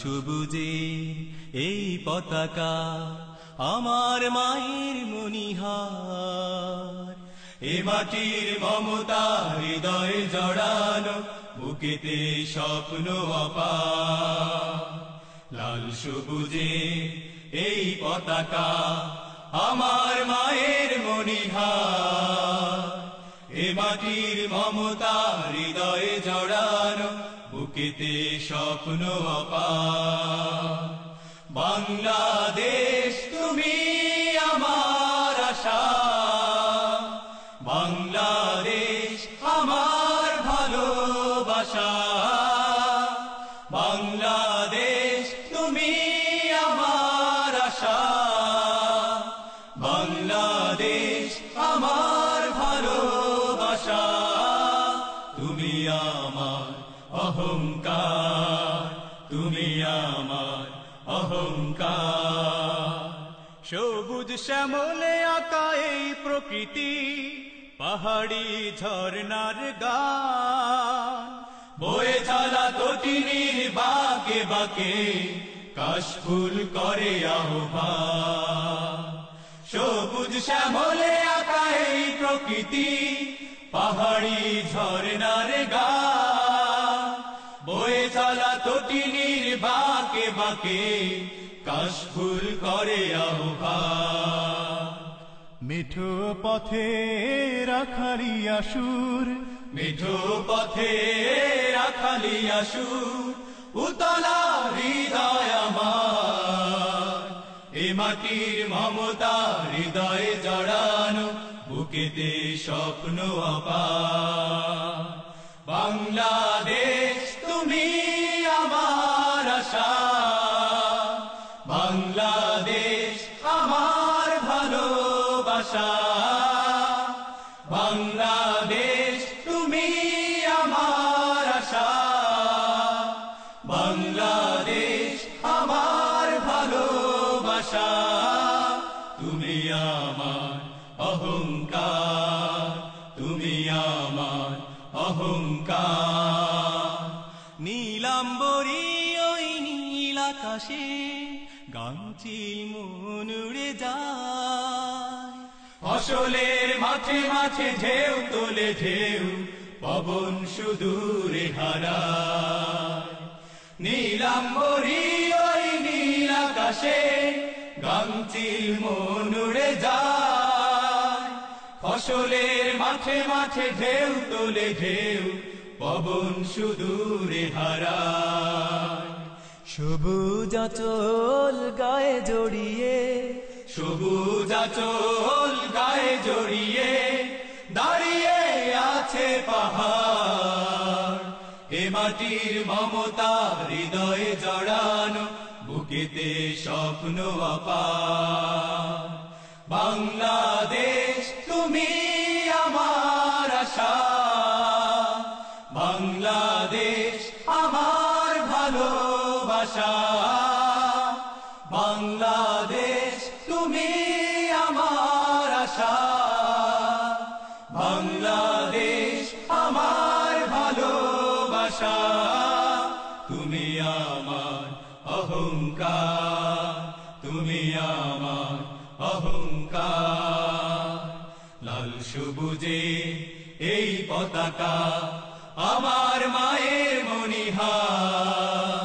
সবুজে এই পতাকা আমার মায়ের মনিহার, এ মাটির মমতা হৃদয়ে জড়ানো, বুকেতে স্বপ্ন অপার। লাল সবুজে এই পতাকা আমার মায়ের মনিহার, এ মাটির মমতা হৃদয়ে জড়ানো, বুকেতে স্বপ্ন অপার। বাংলাদেশ তুমি আমার আশা, বাংলাদেশ আমার ভালোবাসা, বাংলাদেশ তুমি আমার আশা, বাংলাদেশ আমার ভালোবাসা। তুমি আমার অহংকার, তুমি আমার অহংকার। সবুজ শ্যামলে আঁকা এই প্রকৃতি, পাহাড়ি ঝর্ণার গান, বয়ে চলা তটিনীর বাঁকে বাঁকে কাশফুল করে আহ্বান। সবুজ শ্যামলে আঁকা এই প্রকৃতি, পাহাড়ি ঝর্ণার গান, বয়ে চলা তটিনীর বাঁকে বাঁকে কাশফুল করে আহ্বান। মিঠো পথে রাখালিয়া সুর, মিঠো পথে রাখালিয়া সুর, উতলা হৃদয় আমার, এ মাটির মমতা হৃদয়ে জড়ানো, বুকেতে স্বপ্ন অপার। বাংলাদেশ তুমি আমার আশা, বাংলাদেশ আমার ভালোবাসা, বাংলাদেশ তুমি আমার আশা, বাংলাদেশ আমার ভালোবাসা। তুমি আমার অহংকার, তুমি আমার অহংকার। নীলাম্বরী ওই নীল আকাশে গাংচিল মন উড়ে যায়, ফসলের মাঠে মাঠে ঢেউ তোলে ঢেউ, পবন সুদূরে হারায়। নীলাম্বরী ওই নীল আকাশে গাংচিল মন উড়ে যায়, ফসলের মাঠে মাঠে ঢেউ তোলে ঢেউ, পবন সুদূরে হারায়। সবুজ আঁচল গায়ে জড়িয়ে, সবুজ আঁচল গায়ে জড়িয়ে দাঁড়িয়ে আছে পাহাড়, এ মাটির মমতা হৃদয়ে জড়ানো, বুকেতে স্বপ্ন অপার। বাংলাদেশ তুমি আমার আশা, বাংলাদেশ আমার ভালোবাসা, বাংলাদেশ তুমি আমার আশা, বাংলাদেশ আমার ভালোবাসা। তুমি আমার অহংকার, তুমি আমার অহংকার। লাল সবুজে এই পতাকা আমার মায়ের মনিহার,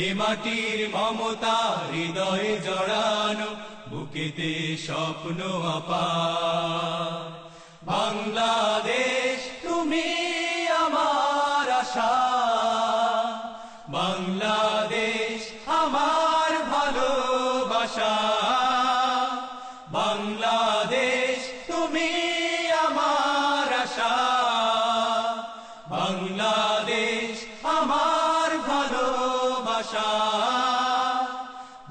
এ মাটির মমতা হৃদয়ে জড়ানো, বুকেতে স্বপ্ন অপার। বাংলাদেশ তুমি আমার আশা, বাংলাদেশ আমার ভালোবাসা, বাংলাদেশ তুমি আমার আশা, বাংলাদেশ আমার ভালোবাসা,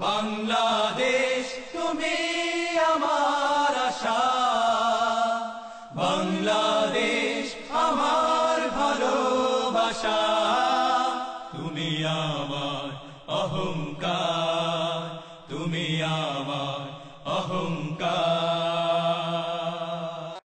বাংলাদেশ তুমি আমার আশা, বাংলাদেশ আমার ভালোবাসা। তুমি আমার অহংকার।